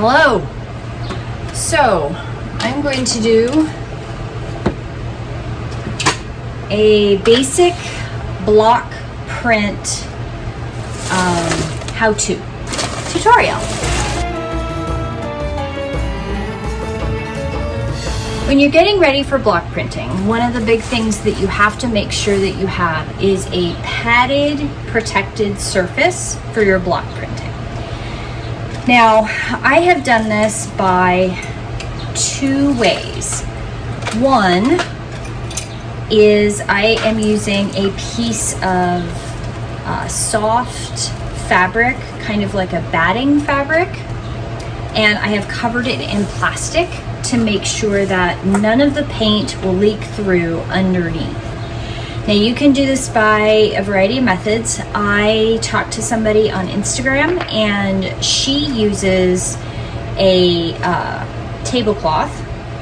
Hello. So I'm going to do a basic block print how-to tutorial. When you're getting ready for block printing, one of the big things that you have to make sure that you have is a padded, protected surface for your block printing. Now, I have done this by two ways. One is I am using a piece of soft fabric, kind of like a batting fabric, and I have covered it in plastic to make sure that none of the paint will leak through underneath. Now you can do this by a variety of methods. I talked to somebody on Instagram and she uses a tablecloth,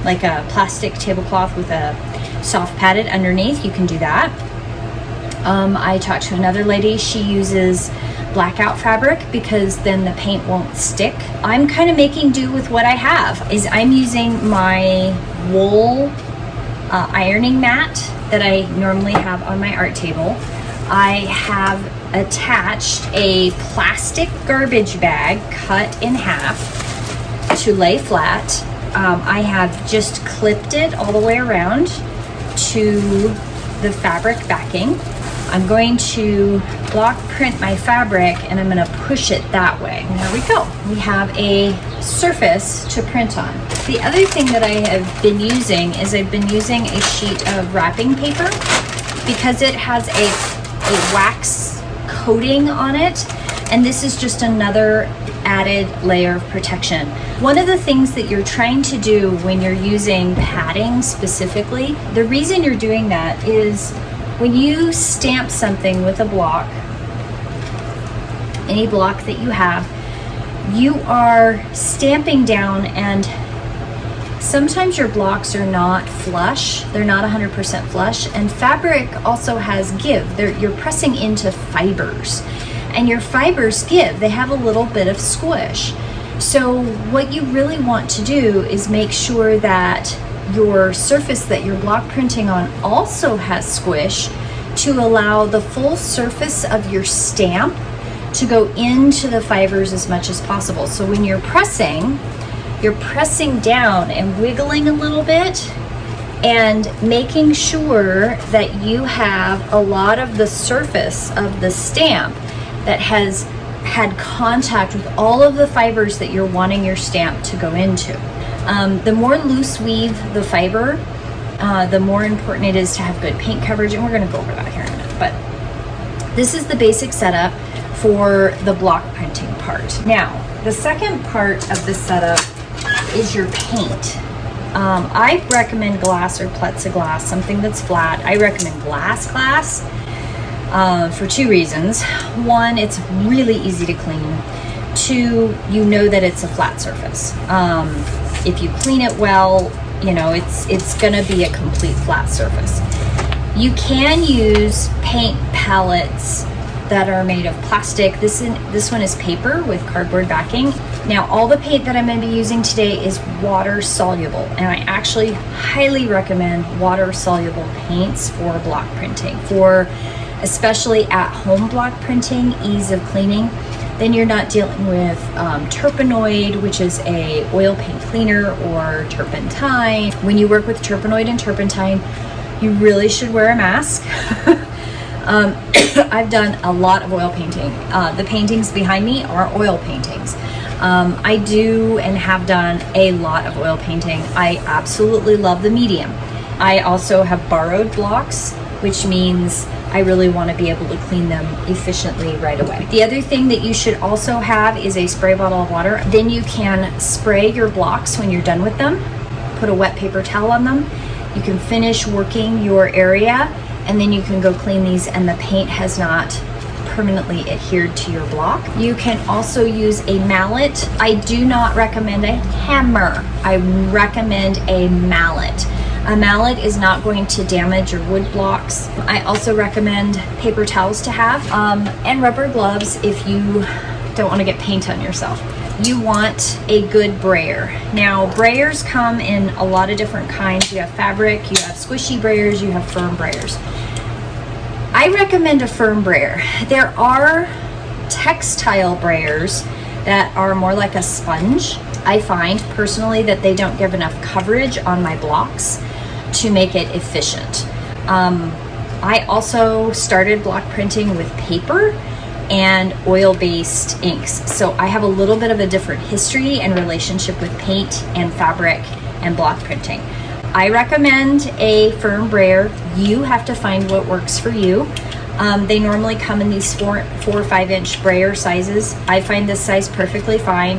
like a plastic tablecloth with a soft padded underneath. You can do that. I talked to another lady, she uses blackout fabric because then the paint won't stick. I'm kind of making do with what I have. I'm using my wool ironing mat that I normally have on my art table. I have attached a plastic garbage bag cut in half to lay flat. I have just clipped it all the way around to the fabric backing. I'm going to block print my fabric and I'm going to push it that way. And there we go. We have a surface to print on. The other thing that I have been using is I've been using a sheet of wrapping paper because it has a wax coating on it, and this is just another added layer of protection. One of the things that you're trying to do when you're using padding specifically, the reason you're doing that is when you stamp something with a block, any block that you have, you are stamping down, and sometimes your blocks are not flush. They're not 100% flush, and fabric also has give. You're pressing into fibers, and your fibers give. They have a little bit of squish. So what you really want to do is make sure that your surface that you're block printing on also has squish to allow the full surface of your stamp to go into the fibers as much as possible. So when you're pressing down and wiggling a little bit and making sure that you have a lot of the surface of the stamp that has had contact with all of the fibers that you're wanting your stamp to go into. The more loose weave the fiber, the more important it is to have good paint coverage, and we're going to go over that here in a minute. But this is the basic setup for the block printing part. Now, the second part of the setup is your paint. I recommend glass or plexiglass, something that's flat. I recommend glass for two reasons. One, it's really easy to clean. Two, you know that it's a flat surface. If you clean it well, you know, it's gonna be a complete flat surface. You can use paint palettes that are made of plastic. This one is paper with cardboard backing. Now, all the paint that I'm going to be using today is water soluble, and I actually highly recommend water soluble paints for block printing, for especially at home block printing, ease of cleaning. Then you're not dealing with turpenoid, which is a oil paint cleaner, or turpentine. When you work with turpenoid and turpentine, you really should wear a mask. I've done a lot of oil painting. The paintings behind me are oil paintings. I do and have done a lot of oil painting. I absolutely love the medium. I also have borrowed blocks, which means I really want to be able to clean them efficiently right away. The other thing that you should also have is a spray bottle of water. Then you can spray your blocks when you're done with them. Put a wet paper towel on them. You can finish working your area, and then you can go clean these, and the paint has not permanently adhered to your block. You can also use a mallet. I do not recommend a hammer. I recommend a mallet. A mallet is not going to damage your wood blocks. I also recommend paper towels to have, and rubber gloves if you don't want to get paint on yourself. You want a good brayer. Now, brayers come in a lot of different kinds. You have fabric, you have squishy brayers, you have firm brayers. I recommend a firm brayer. There are textile brayers that are more like a sponge. I find personally that they don't give enough coverage on my blocks to make it efficient. I also started block printing with paper and oil-based inks. So I have a little bit of a different history and relationship with paint and fabric and block printing. I recommend a firm brayer. You have to find what works for you. They normally come in these 4 or 5 inch brayer sizes. I find this size perfectly fine.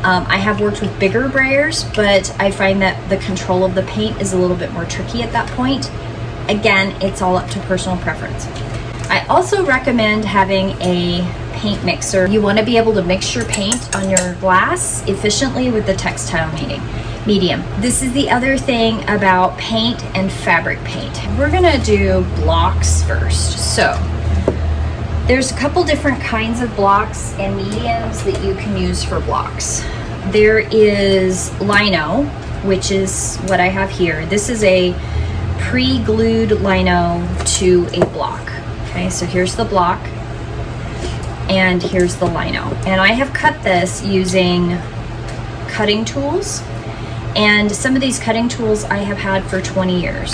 I have worked with bigger brayers, but I find that the control of the paint is a little bit more tricky at that point. Again, it's all up to personal preference. I also recommend having a paint mixer. You want to be able to mix your paint on your glass efficiently with the textile medium. This is the other thing about paint and fabric paint. We're gonna do blocks first. So there's a couple different kinds of blocks and mediums that you can use for blocks. There is lino, which is what I have here. This is a pre-glued lino to a block. Okay, so here's the block and here's the lino. And I have cut this using cutting tools. And some of these cutting tools I have had for 20 years.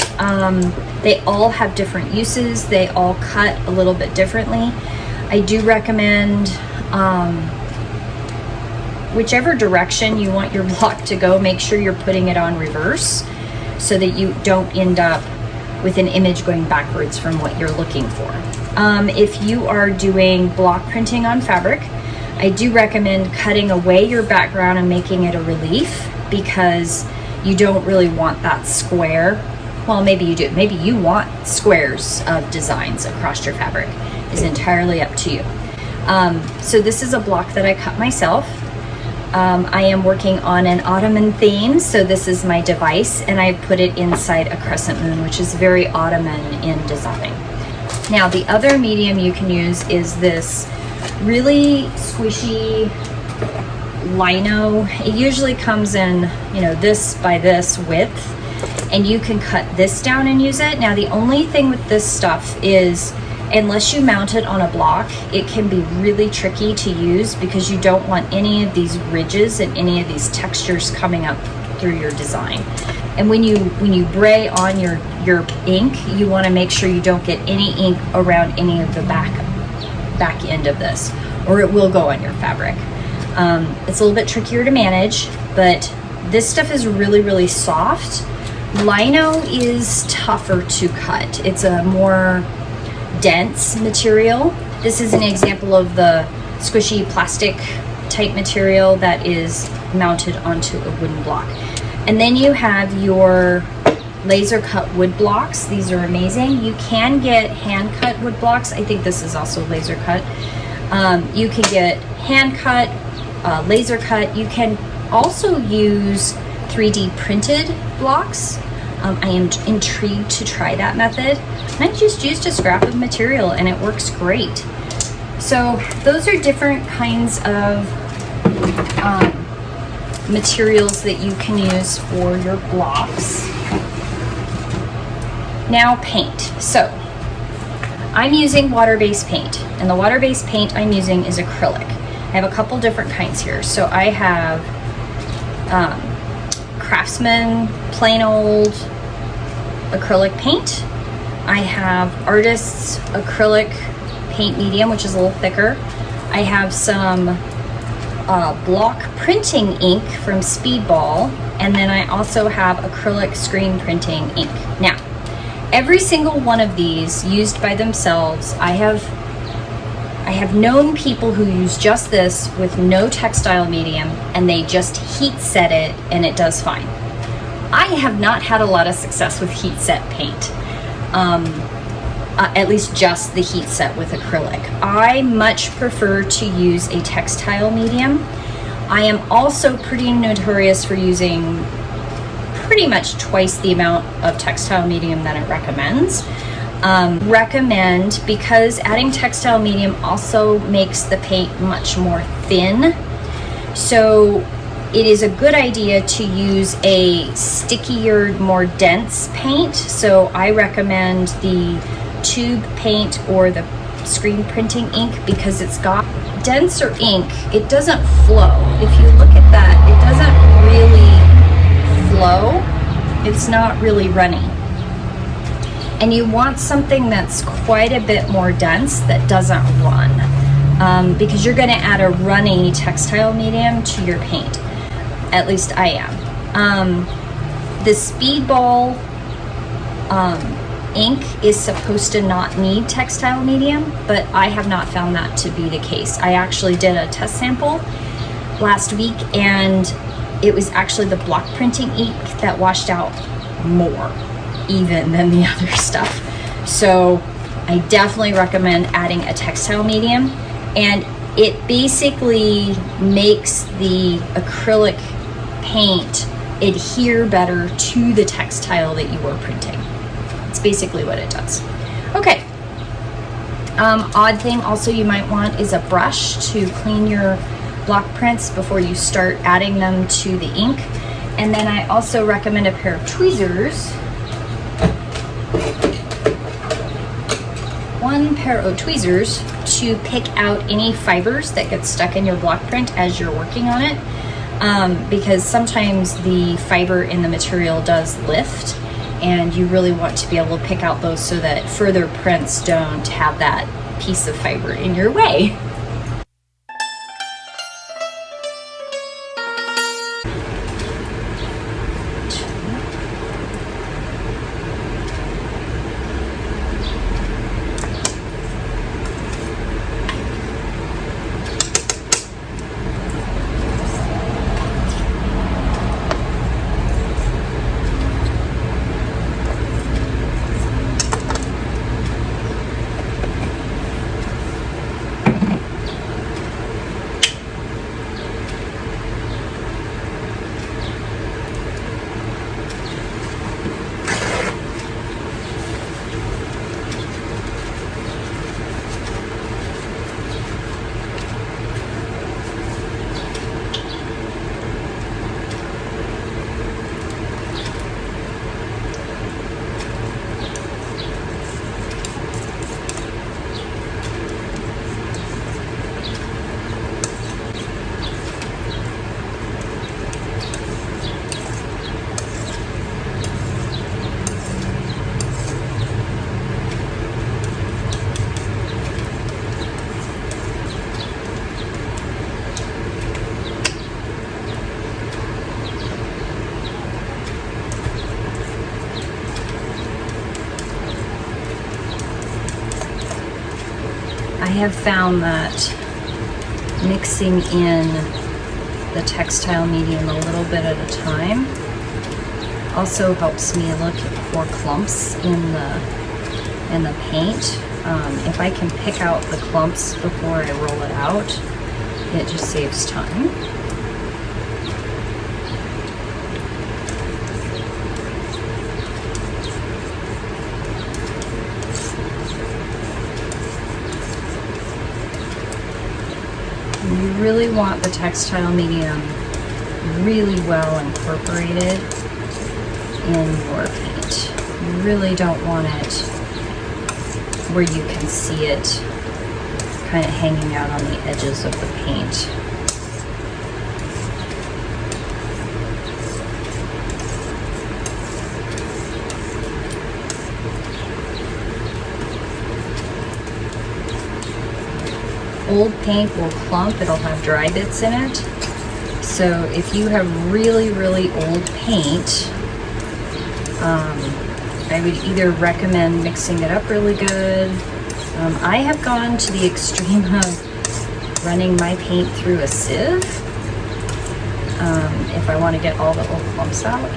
They all have different uses. They all cut a little bit differently. I do recommend whichever direction you want your block to go, make sure you're putting it on reverse so that you don't end up with an image going backwards from what you're looking for. If you are doing block printing on fabric, I do recommend cutting away your background and making it a relief, because you don't really want that square. Well, maybe you do. Maybe you want squares of designs across your fabric. Is entirely up to you. So this is a block that I cut myself. I am working on an Ottoman theme, so this is my device, and I put it inside a crescent moon, which is very Ottoman in design. Now, the other medium you can use is this really squishy lino. It usually comes in, this by this width, and you can cut this down and use it. Now, the only thing with this stuff is, unless you mount it on a block, it can be really tricky to use because you don't want any of these ridges and any of these textures coming up through your design. And when you bray on your ink, you want to make sure you don't get any ink around any of the back end of this, or it will go on your fabric. It's a little bit trickier to manage, but this stuff is really, really soft. Lino is tougher to cut. It's a more dense material. This is an example of the squishy plastic type material that is mounted onto a wooden block. And then you have your laser cut wood blocks. These are amazing. You can get hand cut wood blocks. I think this is also laser cut. You can get hand cut, laser cut. You can also use 3D printed blocks. I am intrigued to try that method. I just used a scrap of material and it works great. So those are different kinds of materials that you can use for your blocks. Now, paint. So I'm using water-based paint, and the water-based paint I'm using is acrylic. I have a couple different kinds here. So I have Craftsman plain old acrylic paint. I have Artist's acrylic paint medium, which is a little thicker. I have some block printing ink from Speedball, and then I also have acrylic screen printing ink. Now, every single one of these used by themselves, I have known people who use just this with no textile medium, and they just heat set it and it does fine. I have not had a lot of success with heat set paint. At least just the heat set with acrylic. I much prefer to use a textile medium. I am also pretty notorious for using pretty much twice the amount of textile medium that it recommends. Recommend, because adding textile medium also makes the paint much more thin, so it is a good idea to use a stickier, more dense paint. So I recommend the tube paint or the screen printing ink, because it's got denser ink. It doesn't flow. If you look at that, it doesn't really flow. It's not really runny. And you want something that's quite a bit more dense that doesn't run, because you're going to add a runny textile medium to your paint. At least I am. The Speedball ink is supposed to not need textile medium, but I have not found that to be the case. I actually did a test sample last week, and it was actually the block printing ink that washed out more even than the other stuff. So I definitely recommend adding a textile medium, and it basically makes the acrylic paint adhere better to the textile that you are printing. It's basically what it does. Okay. Odd thing also you might want is a brush to clean your block prints before you start adding them to the ink. And then I also recommend a pair of tweezers. One pair of tweezers to pick out any fibers that get stuck in your block print as you're working on it, because sometimes the fiber in the material does lift, and you really want to be able to pick out those so that further prints don't have that piece of fiber in your way. I have found that mixing in the textile medium a little bit at a time also helps me look for clumps in the paint. If I can pick out the clumps before I roll it out, it just saves time. You really want the textile medium really well incorporated in your paint. You really don't want it where you can see it kind of hanging out on the edges of the paint. Old paint will clump, it'll have dry bits in it. So if you have really, really old paint, I would either recommend mixing it up really good. I have gone to the extreme of running my paint through a sieve if I want to get all the old clumps out.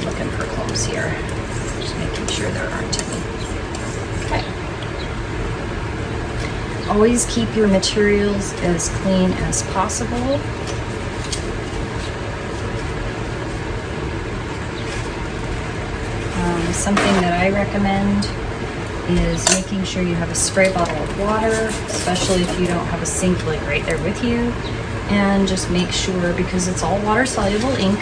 Looking for clumps here, just making sure there aren't any. Okay. Always keep your materials as clean as possible. Something that I recommend is making sure you have a spray bottle of water, especially if you don't have a sink like right there with you. And just make sure, because it's all water soluble ink.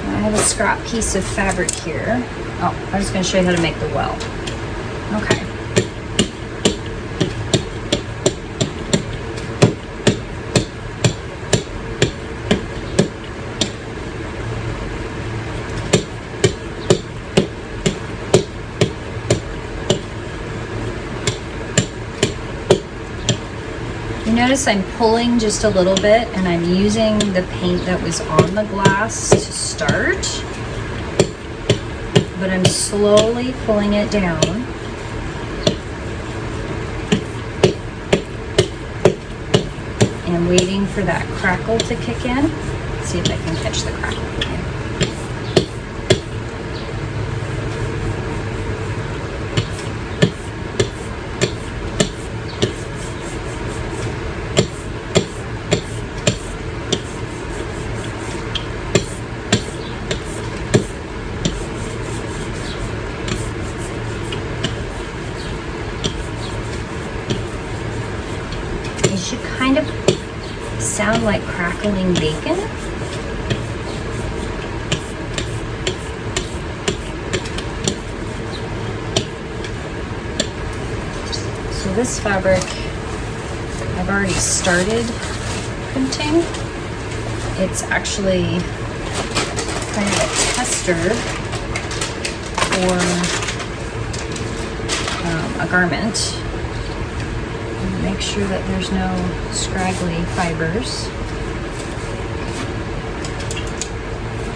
I have a scrap piece of fabric here. Oh, I was going to show you how to make the well. Okay. Notice I'm pulling just a little bit, and I'm using the paint that was on the glass to start, but I'm slowly pulling it down. And waiting for that crackle to kick in. Let's see if I can catch the crackle. Should kind of sound like crackling bacon. So this fabric I've already started printing. It's actually kind of a tester for a garment. Make sure that there's no scraggly fibers.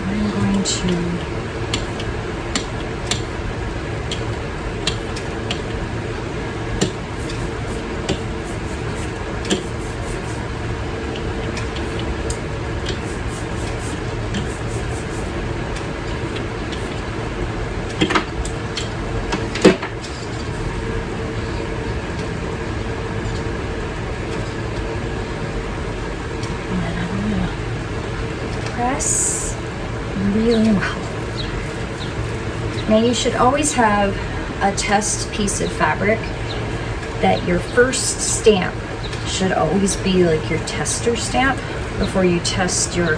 I'm going to press really well. Now you should always have a test piece of fabric that your first stamp should always be like your tester stamp before you test your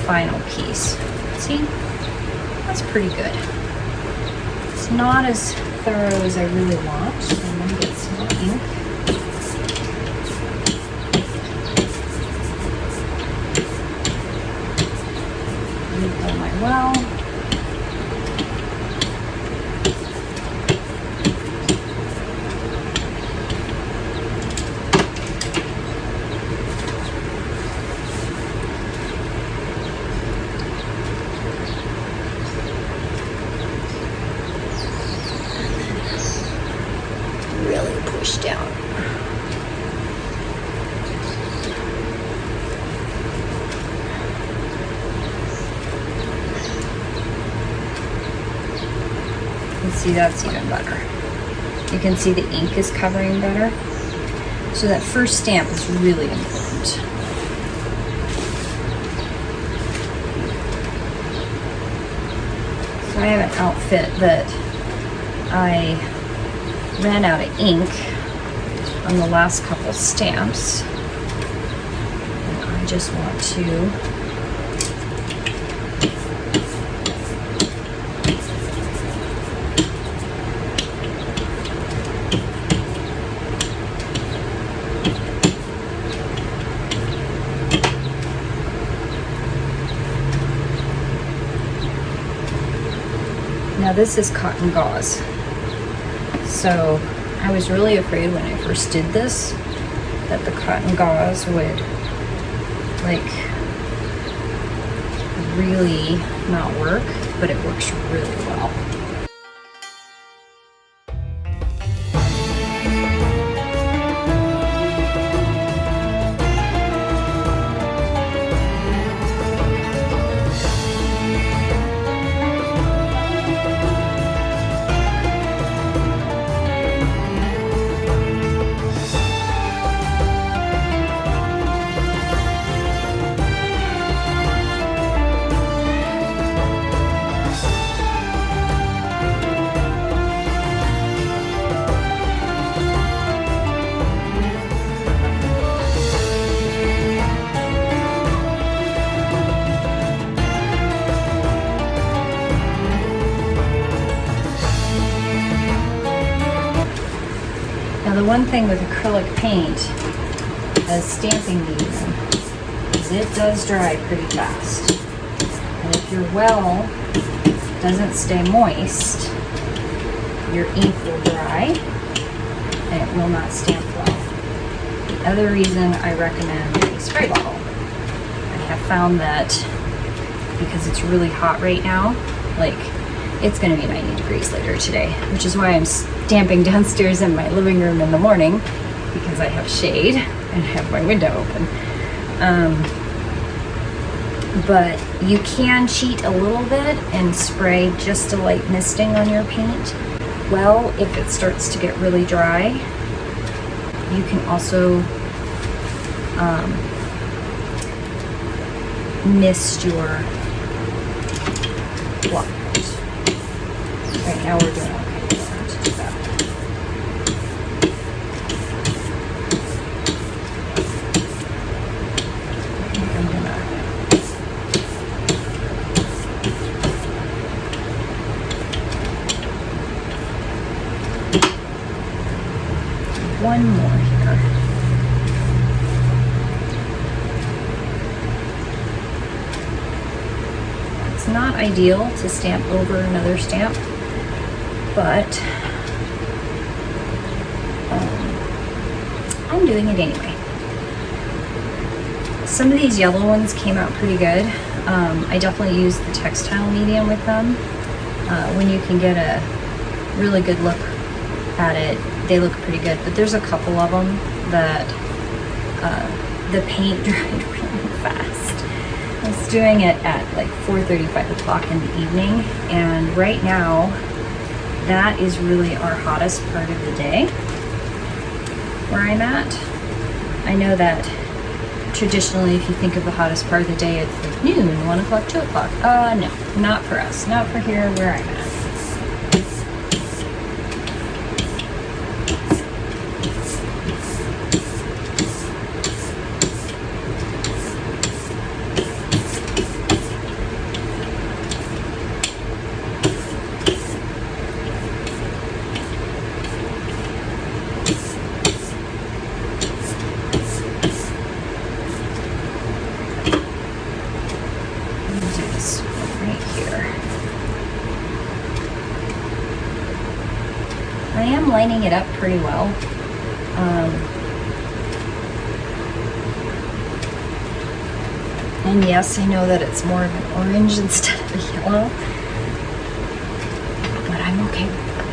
final piece. See? That's pretty good. It's not as thorough as I really want. I'm going to get some more ink. Refill my well. Really push down. You can see that's even better. You can see the ink is covering better. So that first stamp is really important. So I have an outfit that I ran out of ink on the last couple stamps, and I just want to now this is cotton gauze. So I was really afraid when I first did this that the cotton gauze would like really not work, but it works really well. Now the one thing with acrylic paint as stamping medium is it does dry pretty fast. And if your well doesn't stay moist, your ink will dry and it will not stamp well. The other reason I recommend a spray bottle, I have found that because it's really hot right now, like it's gonna be 90 degrees later today, which is why I'm stamping downstairs in my living room in the morning, because I have shade and I have my window open. But you can cheat a little bit and spray just a light misting on your paint. Well, if it starts to get really dry, you can also mist your block. Right now we're doing okay. We don't have to do that. I think I'm gonna one more here. It's not ideal to stamp over another stamp, but I'm doing it anyway. Some of these yellow ones came out pretty good. I definitely used the textile medium with them. When you can get a really good look at it, they look pretty good, but there's a couple of them that the paint dried really fast. I was doing it at like 4:35 o'clock in the evening, and right now that is really our hottest part of the day where I'm at. I know that traditionally, if you think of the hottest part of the day, it's like noon, 1 o'clock, 2 o'clock. No, not for us, not for here where I'm at. I am lining it up pretty well. And yes, I know that it's more of an orange instead of a yellow, but I'm okay with it.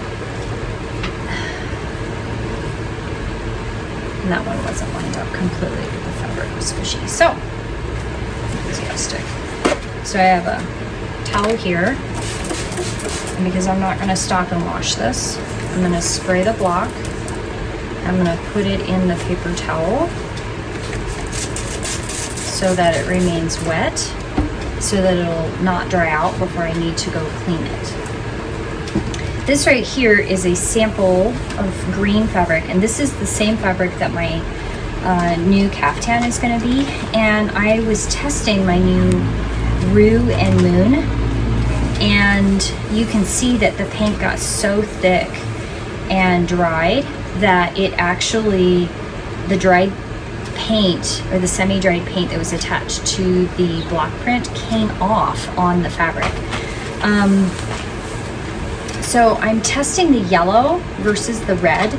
And that one wasn't lined up completely, but the fabric was squishy. So, enthusiastic. So I have a towel here, and because I'm not going to stop and wash this, I'm going to spray the block. I'm going to put it in the paper towel so that it remains wet, so that it'll not dry out before I need to go clean it. This right here is a sample of green fabric, and this is the same fabric that my new caftan is going to be. And I was testing my new Rue and Moon, and you can see that the paint got so thick and dried that it actually, the dried paint or the semi-dried paint that was attached to the block print came off on the fabric. So I'm testing the yellow versus the red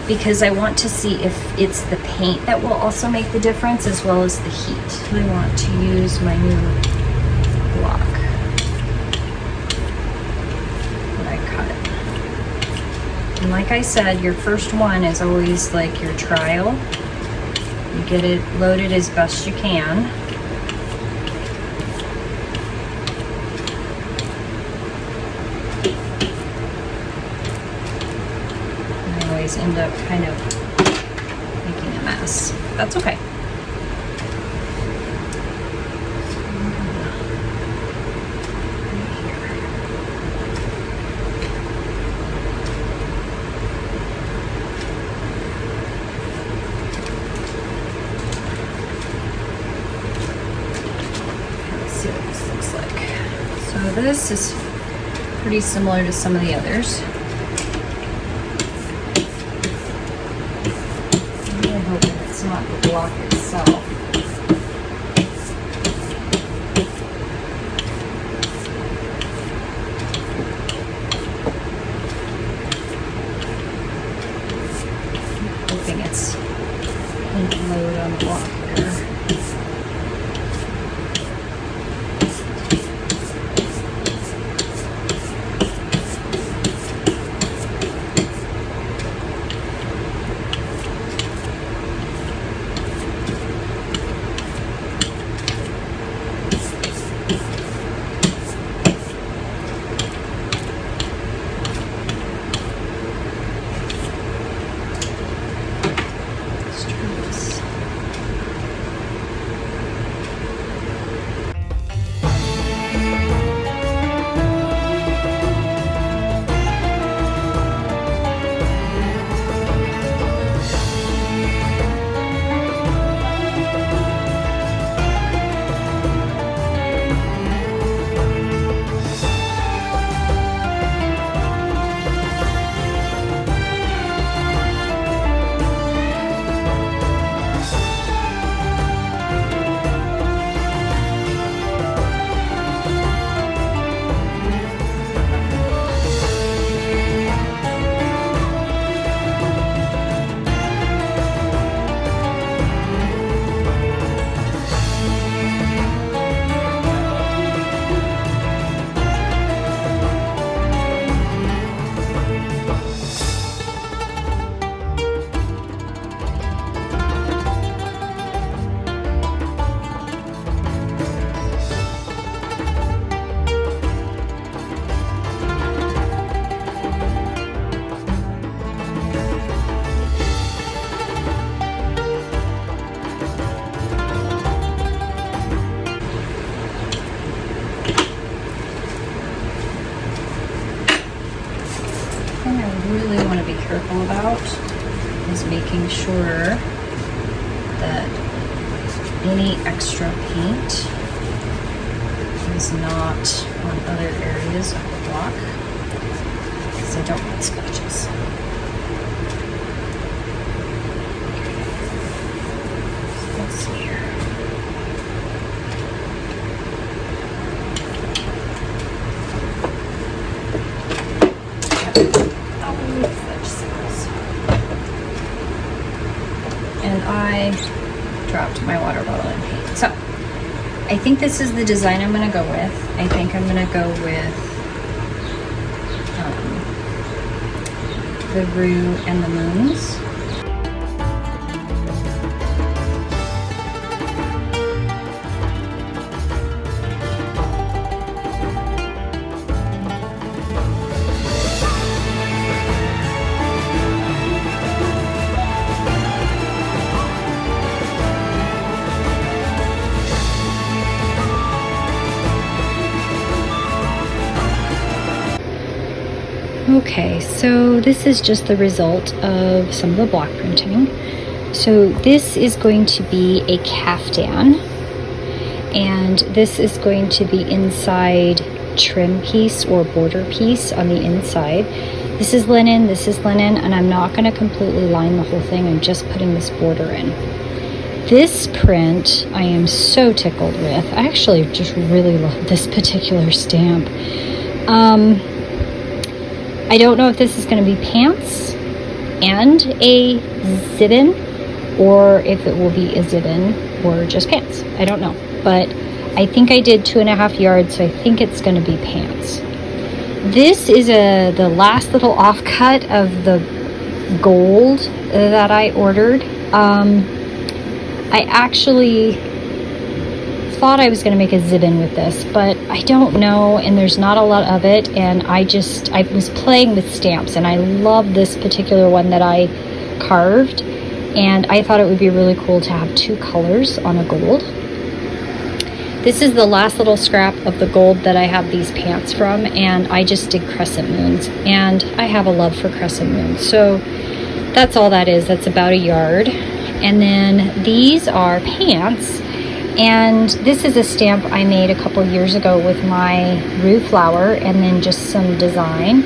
because I want to see if it's the paint that will also make the difference as well as the heat. I want to use my new block that I cut. And like I said, your first one is always like your trial. You get it loaded as best you can. And I always end up kind of making a mess. That's okay. This is pretty similar to some of the others. It's not the block itself. Hoping it's ink load on the block there. Really want to be careful about is making sure that any extra paint is not on other areas of the block, because I don't want scratches. So let's see here. And I dropped my water bottle in paint. So I think this is the design I'm going to go with. I think I'm going to go with the rue and the moons. Okay, so this is just the result of some of the block printing. So this is going to be a caftan, and this is going to be inside trim piece or border piece on the inside. This is linen, and I'm not going to completely line the whole thing. I'm just putting this border in. This print I am so tickled with. I actually just really love this particular stamp. I don't know if this is going to be pants and a zibbin, or if it will be a zibbin or just pants. I don't know, but I think I did 2.5 yards, so I think it's going to be pants. This is the last little offcut of the gold that I ordered. I actually thought I was going to make a zibbin with this, but I don't know, and there's not a lot of it, and I was playing with stamps, and I love this particular one that I carved, and I thought it would be really cool to have two colors on a gold. This is the last little scrap of the gold that I have these pants from, and I just did crescent moons, and I have a love for crescent moons, so that's all that is. That's about 1 yard. And then these are pants, and this is a stamp I made a couple years ago with my rue flower and then just some design.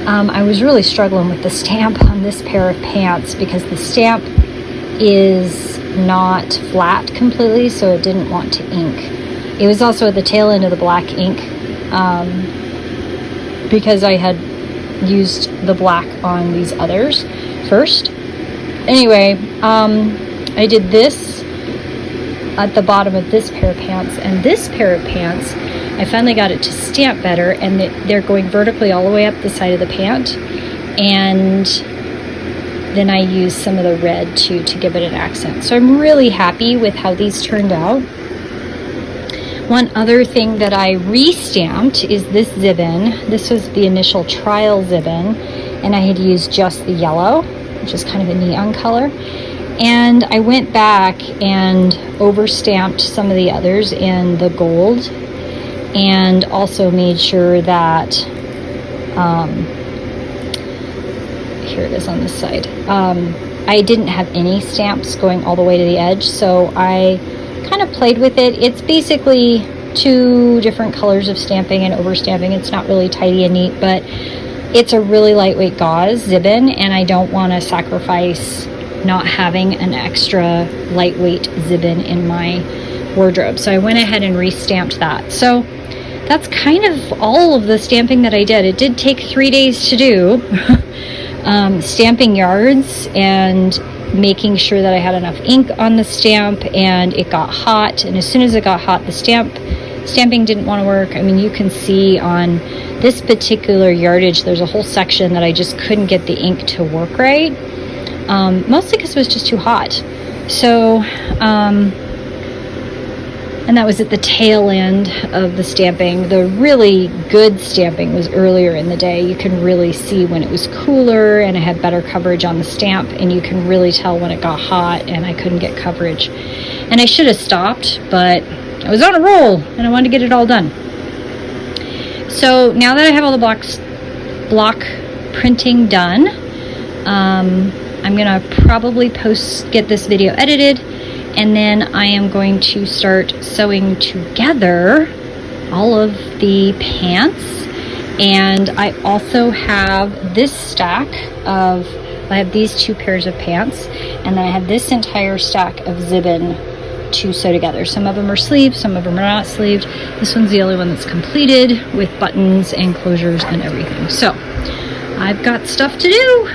I was really struggling with the stamp on this pair of pants because the stamp is not flat completely, so it didn't want to ink. It was also at the tail end of the black ink, because I had used the black on these others first. Anyway, I did this at the bottom of this pair of pants, and this pair of pants, I finally got it to stamp better, and they're going vertically all the way up the side of the pant, and then I used some of the red too to give it an accent. So I'm really happy with how these turned out. One other thing that I re-stamped is this zibbon. This was the initial trial zibbon, and I had used just the yellow, which is kind of a neon color. And I went back and over-stamped some of the others in the gold, and also made sure that, here it is on this side, I didn't have any stamps going all the way to the edge, so I kind of played with it. It's basically 2 different colors of stamping and overstamping. It's not really tidy and neat, but it's a really lightweight gauze zibbon, and I don't want to sacrifice not having an extra lightweight zibbon in my wardrobe. So I went ahead and re-stamped that. So that's kind of all of the stamping that I did. It did take 3 days to do. Stamping yards and making sure that I had enough ink on the stamp, and it got hot, and as soon as it got hot, the stamping didn't want to work. I mean, you can see on this particular yardage there's a whole section that I just couldn't get the ink to work right, mostly because it was just too hot. So and that was at the tail end of the stamping. The really good stamping was earlier in the day. You can really see when it was cooler and I had better coverage on the stamp, and you can really tell when it got hot and I couldn't get coverage. And I should have stopped, but I was on a roll and I wanted to get it all done. So now that I have all the block printing done, I'm gonna probably get this video edited, and then I am going to start sewing together all of the pants. And I also have this stack of, I have these 2 pairs of pants, and then I have this entire stack of zibbon to sew together. Some of them are sleeved, some of them are not sleeved. This one's the only one that's completed with buttons and closures and everything. So I've got stuff to do.